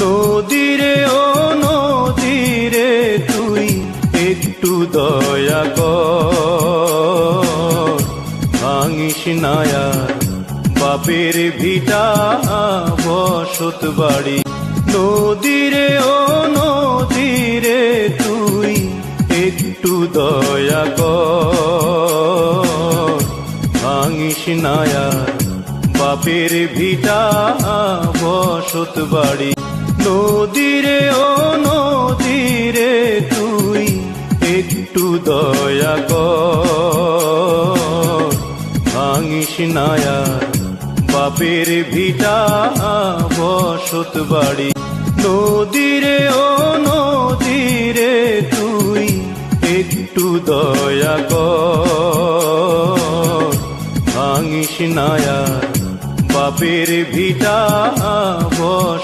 নদীরে ও নদীরে তুই একটু দয়া কর, ভাঙিস না আর বাপের ভিটা বসত বাড়ি। নদীরে ও নদীরে তুই একটু দয়া কর, ভাঙিস না আর বাপের ভিটা বসত বাড়ি। নদীরে ও নদীরে তুই একটু দয়া কর, ভাঙিস না আর বাপের ভিটা বসত বাড়ি। নদীরে ও নদীরে তুই একটু দয়া কর, ভাঙিস না আর বাপের ভিটা বস